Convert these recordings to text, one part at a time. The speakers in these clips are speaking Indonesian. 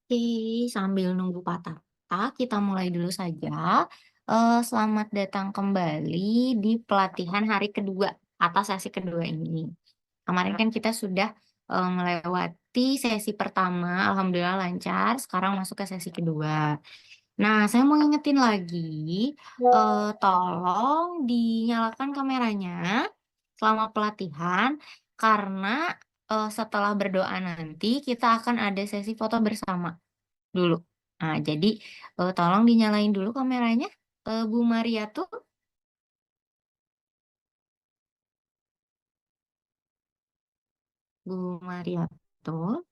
Oke, sambil nunggu Pak Tata, kita mulai dulu saja. Selamat datang kembali di pelatihan hari kedua atau sesi kedua ini. Kemarin kan kita sudah melewati sesi pertama, alhamdulillah lancar. Sekarang masuk ke sesi kedua. Nah, saya mau ingetin lagi, tolong dinyalakan kameranya selama pelatihan, karena setelah berdoa nanti kita akan ada sesi foto bersama dulu. Nah, jadi tolong dinyalain dulu kameranya, Bu Maria tuh, Bu Maria tuh,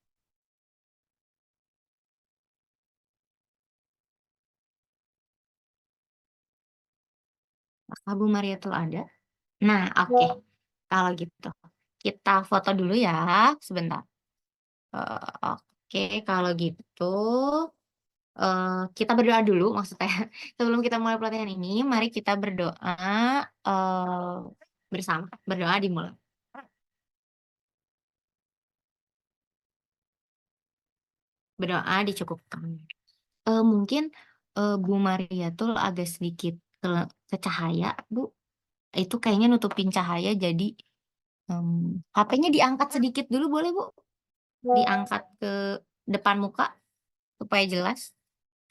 apakah Bu Maria tuh ada? Nah, oke. Kalau gitu, kita foto dulu ya, sebentar. Oke, kalau gitu, kita berdoa dulu maksudnya. Sebelum kita mulai pelatihan ini, mari kita berdoa bersama. Berdoa dimulai. Berdoa dicukupkan. Mungkin Bu Maria tuh agak sedikit ke cahaya, Bu. Itu kayaknya nutupin cahaya, jadi HP-nya diangkat sedikit dulu boleh, Bu? Diangkat ke depan muka supaya jelas.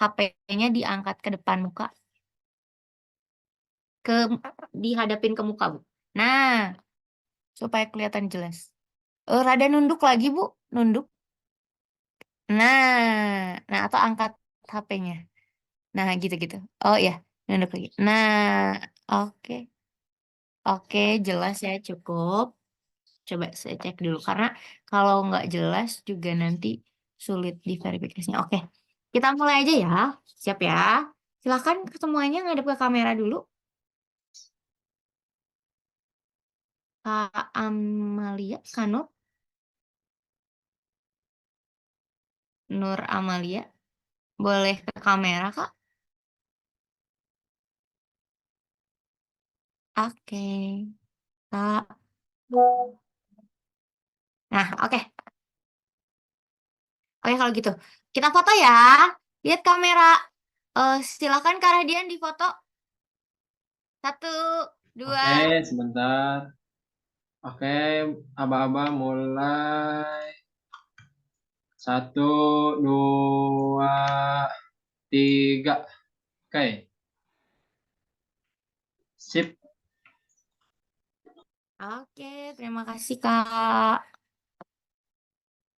HP-nya diangkat ke depan muka, ke dihadapin ke muka, Bu. Nah, supaya kelihatan jelas. Rada nunduk lagi, Bu. Nunduk. Nah, atau angkat HP-nya. Nah, gitu-gitu. Oh ya, nunduk lagi. Nah, oke. Oke, jelas ya, cukup. Coba saya cek dulu, karena kalau nggak jelas juga nanti sulit diverifikasinya. Oke, kita mulai aja ya. Siap ya? Silakan semuanya ngadep ke kamera dulu. Kak Amalia, Kak Nur Amalia, boleh ke kamera, Kak? Oke, Kak. Nah, oke. Oke, kalau gitu. Kita foto ya. Lihat kamera. Silakan Kak Radian difoto. Satu, Oke, dua. sebentar. Oke, aba-aba mulai. Satu, dua, tiga. Oke, sip. Oke, terima kasih Kak.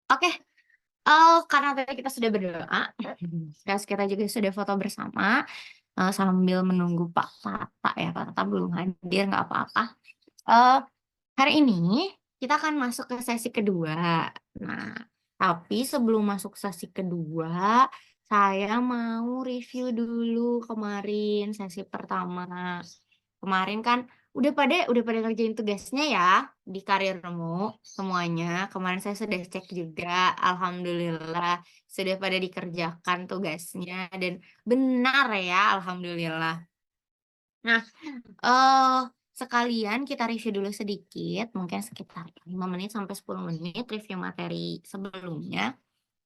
Oke, karena tadi kita sudah berdoa, terus kita juga sudah foto bersama, sambil menunggu Pak Tata ya. Pak Tata belum hadir, nggak apa-apa. Eh, Hari ini kita akan masuk ke sesi kedua. Nah, tapi sebelum masuk sesi kedua, saya mau review dulu kemarin sesi pertama. Kemarin kan udah pada ngerjain tugasnya ya di karirmu semuanya. Kemarin saya sudah cek juga, alhamdulillah sudah pada dikerjakan tugasnya dan benar ya, alhamdulillah. Nah, eh sekalian kita review dulu sedikit, mungkin sekitar 5 menit sampai 10 menit review materi sebelumnya.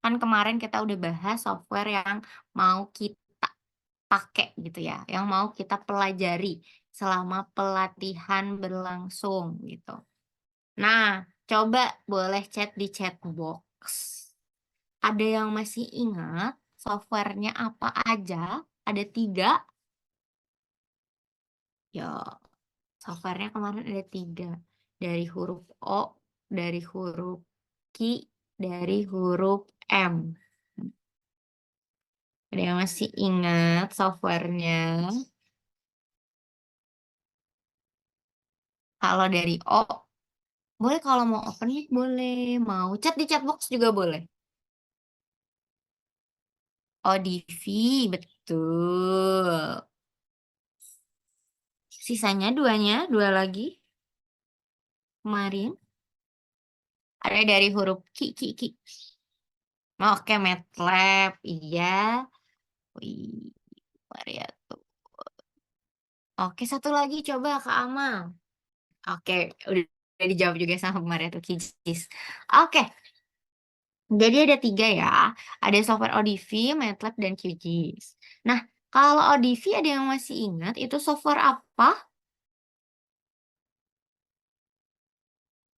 Kan kemarin kita udah bahas software yang mau kita pakai gitu ya, yang mau kita pelajari selama pelatihan berlangsung gitu. Nah, coba boleh chat di chat box. Ada yang masih ingat softwarenya apa aja? Ada 3. Ya, softwarenya kemarin ada 3. Dari huruf O, dari huruf Q, dari huruf M. Ada yang masih ingat softwarenya? Kalau dari O, boleh kalau mau open mic boleh. Mau chat di chat box juga boleh. ODV, betul. Sisanya dua lagi. Kemarin ada dari huruf Ki. Oke, MATLAB, iya. Wih, Maria tuh. Oke, satu lagi coba Kak Amal. Oke, udah dijawab juga sama Maria tuh Kijis. Oke, Jadi ada tiga ya. Ada software ODV, MATLAB, dan QGIS. Nah, kalau ODV ada yang masih ingat itu software apa?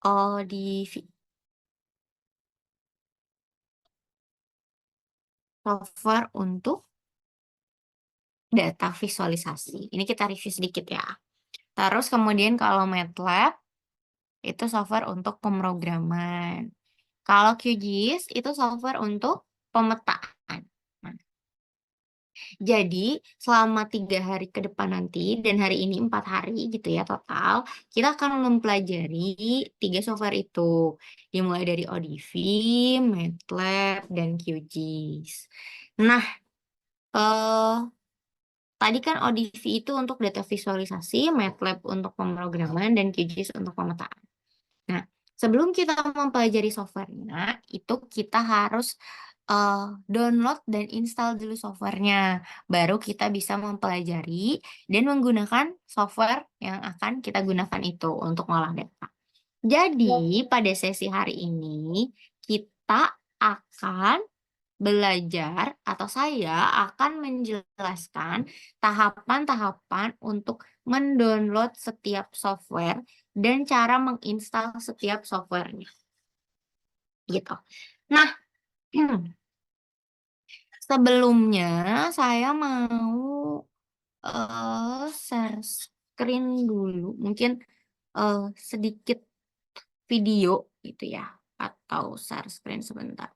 ODV. Software untuk data visualisasi. Ini kita review sedikit ya. Terus kemudian kalau MATLAB itu software untuk pemrograman. Kalau QGIS itu software untuk pemetaan. Nah, jadi selama 3 hari ke depan nanti dan hari ini 4 hari gitu ya total, kita akan mempelajari tiga software itu, dimulai dari ODV, MATLAB, dan QGIS. Nah, eh, tadi kan ODV itu untuk data visualisasi, MATLAB untuk pemrograman, dan QGIS untuk pemetaan. Nah, sebelum kita mempelajari softwarenya, itu kita harus download dan install dulu softwarenya. Baru kita bisa mempelajari dan menggunakan software yang akan kita gunakan itu untuk ngolah data. Jadi, pada sesi hari ini, kita akan belajar atau saya akan menjelaskan tahapan-tahapan untuk mendownload setiap software dan cara menginstal setiap softwarenya gitu. Nah, sebelumnya saya mau share screen dulu, mungkin eh, sedikit video gitu ya, atau share screen sebentar.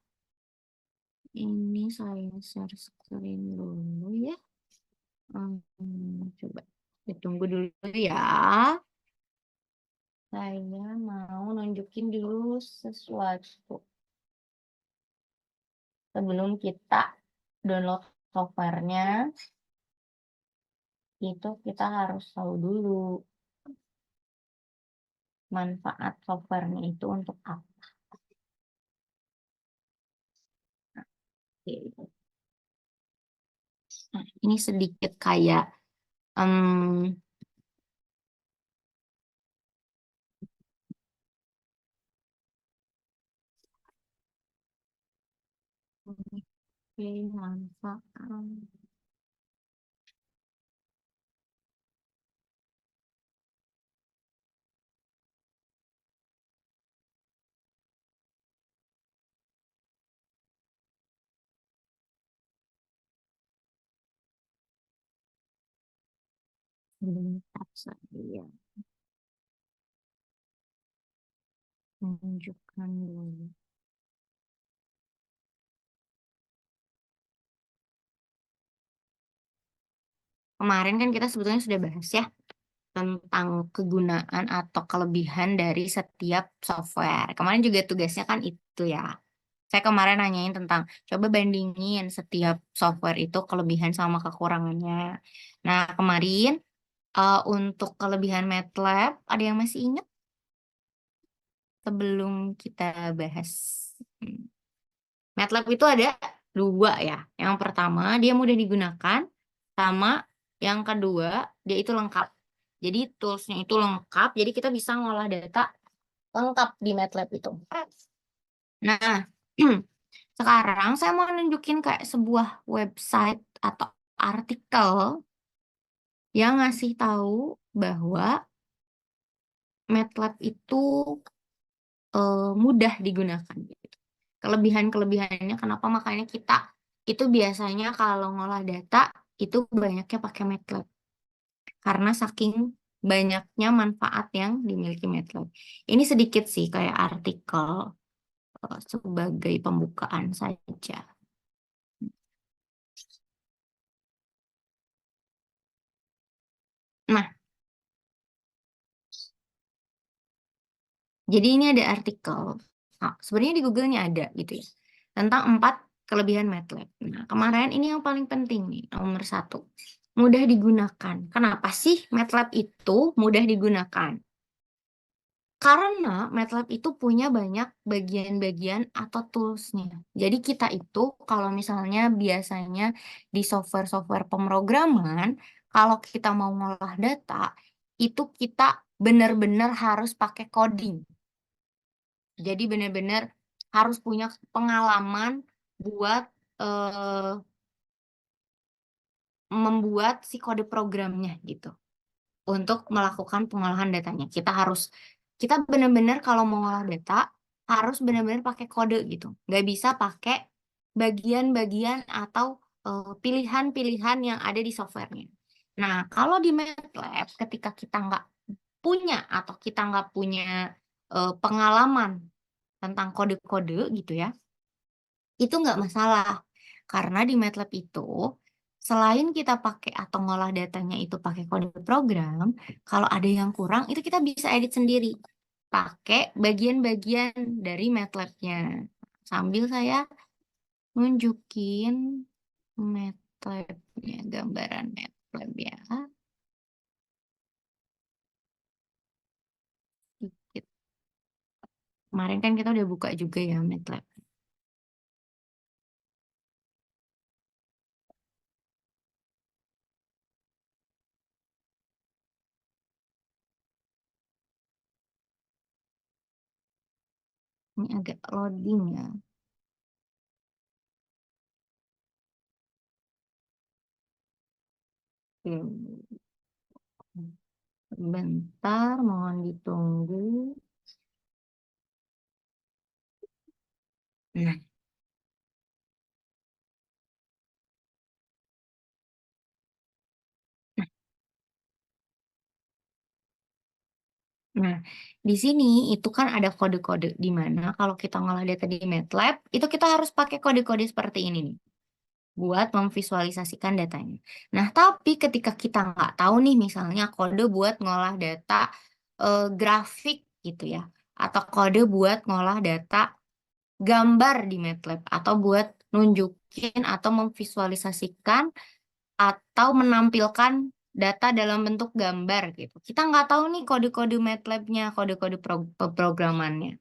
Ini saya share screen dulu ya. Coba ditunggu dulu ya. Saya mau nunjukin dulu sesuatu. Sebelum kita download softwarenya, itu kita harus tahu dulu manfaat softwarenya itu untuk apa. Oke. Nah, ini sedikit kayak em, oke, manfaat. Bentar saya tunjukkan dulu. Kemarin kan kita sebetulnya sudah bahas ya tentang kegunaan atau kelebihan dari setiap software. Kemarin juga tugasnya kan itu ya. Saya kemarin nanyain tentang coba bandingin setiap software itu kelebihan sama kekurangannya. Nah, kemarin untuk kelebihan MATLAB, ada yang masih ingat sebelum kita bahas? Hmm. MATLAB itu ada dua ya. Yang pertama, dia mudah digunakan, sama yang kedua, dia itu lengkap. Jadi toolsnya itu lengkap, jadi kita bisa ngolah data lengkap di MATLAB itu. Nah, sekarang saya mau nunjukin kayak sebuah website atau artikel yang ngasih tahu bahwa MATLAB itu mudah digunakan gitu. Kelebihan-kelebihannya kenapa makanya kita itu biasanya kalau ngolah data itu banyaknya pakai MATLAB karena saking banyaknya manfaat yang dimiliki MATLAB. Ini sedikit sih kayak artikel sebagai pembukaan saja. Nah, jadi ini ada artikel. Nah, sebenarnya di Google-nya ada gitu ya. Tentang 4 kelebihan MATLAB. Nah, kemarin ini yang paling penting nih, nomor 1. Mudah digunakan. Kenapa sih MATLAB itu mudah digunakan? Karena MATLAB itu punya banyak bagian-bagian atau toolsnya. Jadi kita itu kalau misalnya biasanya di software-software pemrograman, kalau kita mau ngolah data, itu kita benar-benar harus pakai coding. Jadi benar-benar harus punya pengalaman buat eh, membuat si kode programnya gitu untuk melakukan pengolahan datanya. Kita benar-benar kalau mau ngolah data harus benar-benar pakai kode gitu. Nggak bisa pakai bagian-bagian atau pilihan-pilihan yang ada di softwarenya. Nah, kalau di MATLAB ketika kita nggak punya atau kita nggak punya pengalaman tentang kode-kode gitu ya, itu nggak masalah. Karena di MATLAB itu, selain kita pakai atau ngolah datanya itu pakai kode program, kalau ada yang kurang, itu kita bisa edit sendiri. Pakai bagian-bagian dari MATLAB-nya. Sambil saya nunjukin MATLAB-nya, gambaran MATLAB ya. Dikit. Kemarin kan kita udah buka juga ya MATLAB. Ini agak loading ya. Oke. Bentar, mohon ditunggu. Nah, nah, di sini itu kan ada kode-kode di mana kalau kita ngolah data di MATLAB, itu kita harus pakai kode-kode seperti ini nih buat memvisualisasikan datanya. Nah, tapi ketika kita nggak tahu nih misalnya kode buat ngolah data grafik gitu ya, atau kode buat ngolah data gambar di MATLAB, atau buat nunjukin atau memvisualisasikan atau menampilkan data dalam bentuk gambar gitu. Kita nggak tahu nih kode-kode MATLAB-nya, kode-kode pemrogramannya.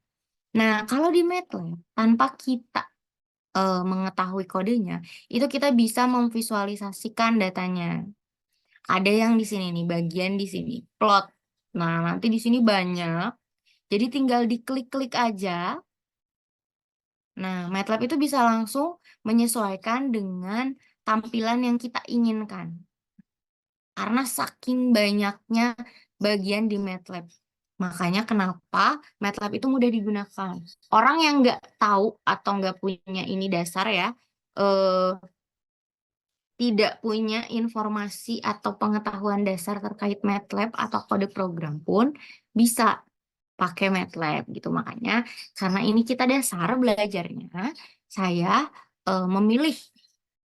Nah, kalau di MATLAB, tanpa kita mengetahui kodenya, itu kita bisa memvisualisasikan datanya. Ada yang di sini nih, bagian di sini, plot. Nah, nanti di sini banyak. Jadi tinggal diklik-klik aja. Nah, MATLAB itu bisa langsung menyesuaikan dengan tampilan yang kita inginkan. Karena saking banyaknya bagian di MATLAB. Makanya kenapa MATLAB itu mudah digunakan. Orang yang nggak tahu atau nggak punya ini dasar ya, eh, tidak punya informasi atau pengetahuan dasar terkait MATLAB atau kode program pun bisa pakai MATLAB gitu. Makanya karena ini kita dasar belajarnya, saya memilih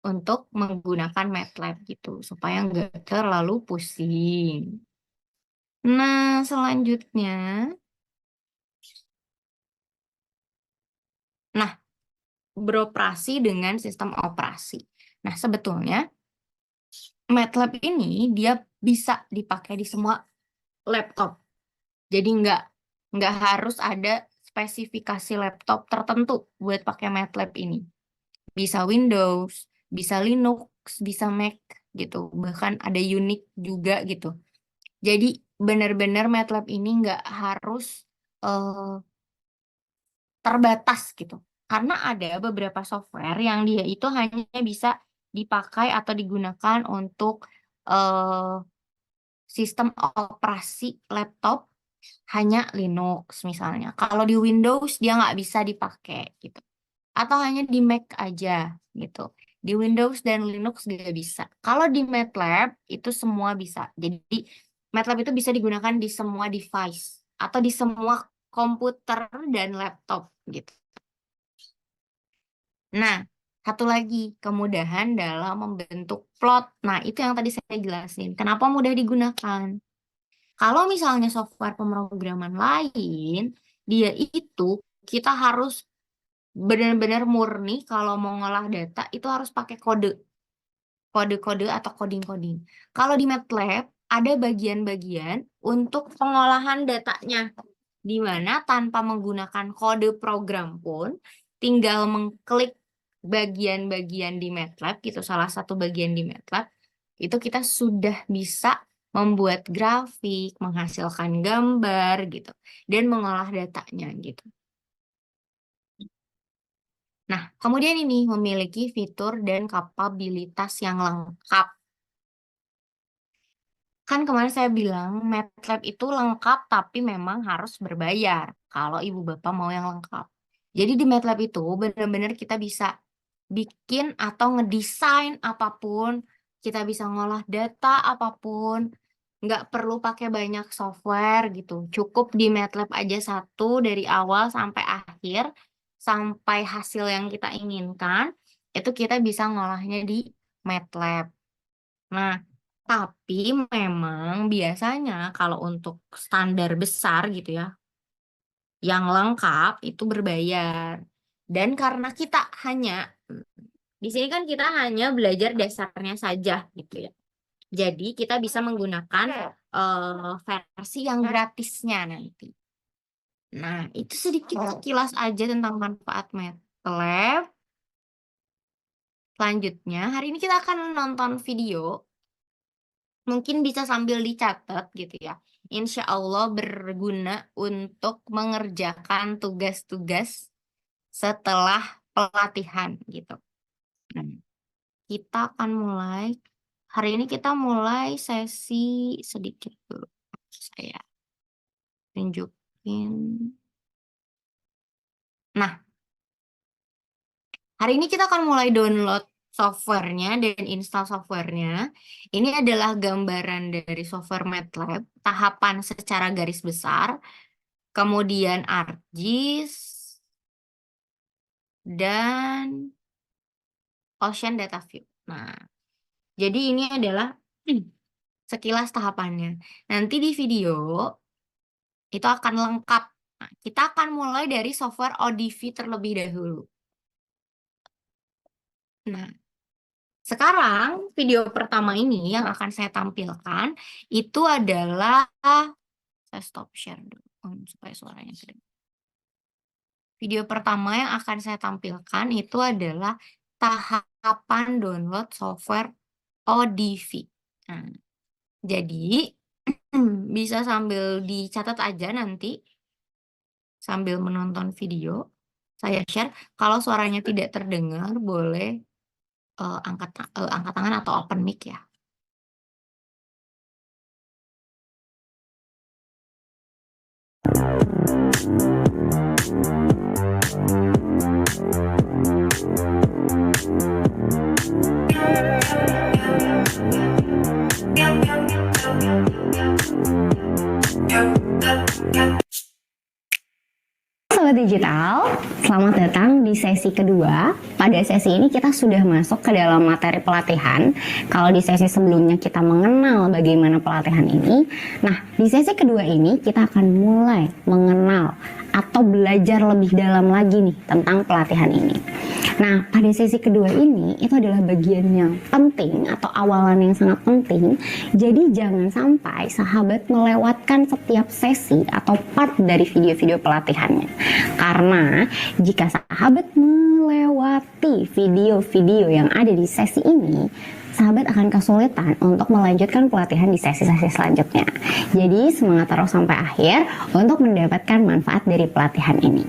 untuk menggunakan MATLAB gitu supaya nggak terlalu pusing. Nah, selanjutnya, nah, beroperasi dengan sistem operasi. Nah, sebetulnya MATLAB ini dia bisa dipakai di semua laptop. Jadi nggak harus ada spesifikasi laptop tertentu buat pakai MATLAB ini. Bisa Windows, bisa Linux, bisa Mac gitu. Bahkan ada Unix juga gitu. Jadi benar-benar MATLAB ini nggak harus eh, terbatas gitu. Karena ada beberapa software yang dia itu hanya bisa dipakai atau digunakan untuk eh, sistem operasi laptop hanya Linux misalnya. Kalau di Windows dia nggak bisa dipakai gitu. Atau hanya di Mac aja gitu. Di Windows dan Linux nggak bisa. Kalau di MATLAB itu semua bisa. Jadi MATLAB itu bisa digunakan di semua device atau di semua komputer dan laptop gitu. Nah, satu lagi kemudahan dalam membentuk plot. Nah, itu yang tadi saya jelasin. Kenapa mudah digunakan? Kalau misalnya software pemrograman lain, dia itu kita harus benar-benar murni kalau mau ngolah data itu harus pakai kode-kode atau coding-coding. Kalau di MATLAB ada bagian-bagian untuk pengolahan datanya, di mana tanpa menggunakan kode program pun, tinggal mengklik bagian-bagian di MATLAB, gitu salah satu bagian di MATLAB, itu kita sudah bisa membuat grafik, menghasilkan gambar gitu, dan mengolah datanya gitu. Nah, kemudian ini memiliki fitur dan kapabilitas yang lengkap. Kan kemarin saya bilang MATLAB itu lengkap tapi memang harus berbayar kalau ibu bapak mau yang lengkap. Jadi di MATLAB itu benar-benar kita bisa bikin atau ngedesain apapun, kita bisa ngolah data apapun, nggak perlu pakai banyak software gitu. Cukup di MATLAB aja satu dari awal sampai akhir, sampai hasil yang kita inginkan, itu kita bisa ngolahnya di MATLAB. Nah, tapi memang biasanya kalau untuk standar besar gitu ya, yang lengkap itu berbayar. Dan karena kita hanya, di sini kan kita hanya belajar dasarnya saja gitu ya. Jadi kita bisa menggunakan versi yang gratisnya nanti. Nah, itu sedikit sekilas aja tentang manfaat MATLAB. Selanjutnya, hari ini kita akan nonton video. Mungkin bisa sambil dicatat gitu ya. Insya Allah berguna untuk mengerjakan tugas-tugas setelah pelatihan gitu. Nah, kita akan mulai. Hari ini kita mulai sesi sedikit dulu. Saya tunjukin. Nah, hari ini kita akan mulai download softwarenya dan install softwarenya. Ini adalah gambaran dari software MATLAB, tahapan secara garis besar, kemudian ArcGIS, dan Ocean Data View. Nah, jadi ini adalah sekilas tahapannya. Nanti di video itu akan lengkap. Nah, kita akan mulai dari software ODV terlebih dahulu. Nah, sekarang video pertama ini yang akan saya tampilkan itu adalah, saya stop share dulu supaya suaranya kedengar. Video pertama yang akan saya tampilkan itu adalah tahapan download software ODV. Nah, jadi bisa sambil dicatat aja nanti sambil menonton video. Saya share. Kalau suaranya tidak terdengar, boleh angkat tangan atau open mic ya. Sobat Digital, selamat datang di sesi kedua. Pada sesi ini kita sudah masuk ke dalam materi pelatihan. Kalau di sesi sebelumnya kita mengenal bagaimana pelatihan ini, nah di sesi kedua ini kita akan mulai mengenal atau belajar lebih dalam lagi nih tentang pelatihan ini. Nah, pada sesi kedua ini itu adalah bagian yang penting atau awalan yang sangat penting. Jadi jangan sampai sahabat melewatkan setiap sesi atau part dari video-video pelatihannya. Karena jika sahabat melewati video-video yang ada di sesi ini, sahabat akan kesulitan untuk melanjutkan pelatihan di sesi-sesi selanjutnya. Jadi semangat terus sampai akhir untuk mendapatkan manfaat dari pelatihan ini.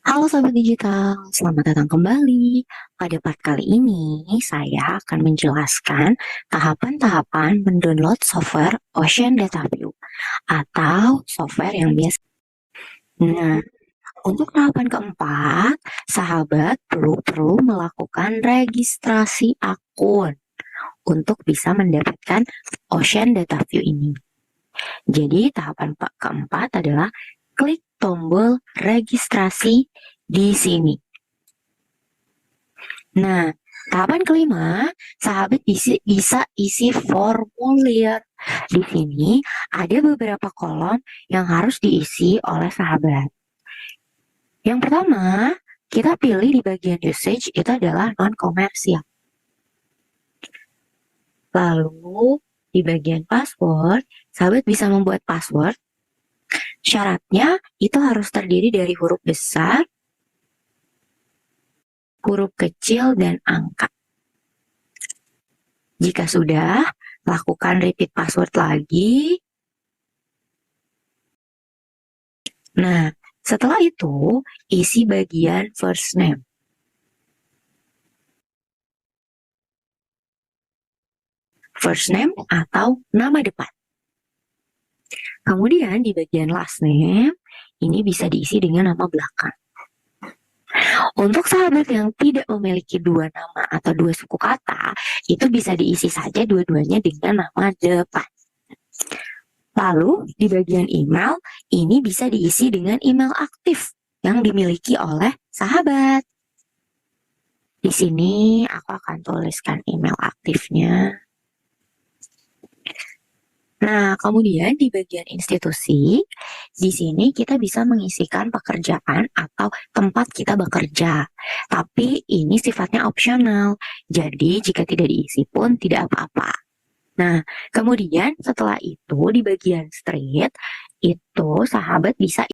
Halo Sobat Digital, selamat datang kembali. Pada part kali ini, saya akan menjelaskan tahapan-tahapan mendownload software Ocean Data View atau software yang biasa. Nah, untuk tahapan keempat, sahabat perlu melakukan registrasi akun untuk bisa mendapatkan Ocean Data View ini. Jadi tahapan keempat adalah klik tombol registrasi di sini. Nah, tahapan kelima, sahabat bisa isi formulir. Di sini ada beberapa kolom yang harus diisi oleh sahabat. Yang pertama, kita pilih di bagian usage itu adalah non-komersial. Lalu, di bagian password, sahabat bisa membuat password. Syaratnya itu harus terdiri dari huruf besar, huruf kecil, dan angka. Jika sudah, lakukan repeat password lagi. Nah, Setelah itu, isi bagian first name. First name atau nama depan. Kemudian di bagian last name, ini bisa diisi dengan nama belakang. Untuk sahabat yang tidak memiliki dua nama atau dua suku kata, itu bisa diisi saja dua-duanya dengan nama depan. Lalu di bagian email, ini bisa diisi dengan email aktif yang dimiliki oleh sahabat. Di sini aku akan tuliskan email aktifnya. Nah, kemudian di bagian institusi, di sini kita bisa mengisikan pekerjaan atau tempat kita bekerja. Tapi ini sifatnya opsional, jadi jika tidak diisi pun tidak apa-apa. Nah, kemudian setelah itu di bagian street, itu sahabat bisa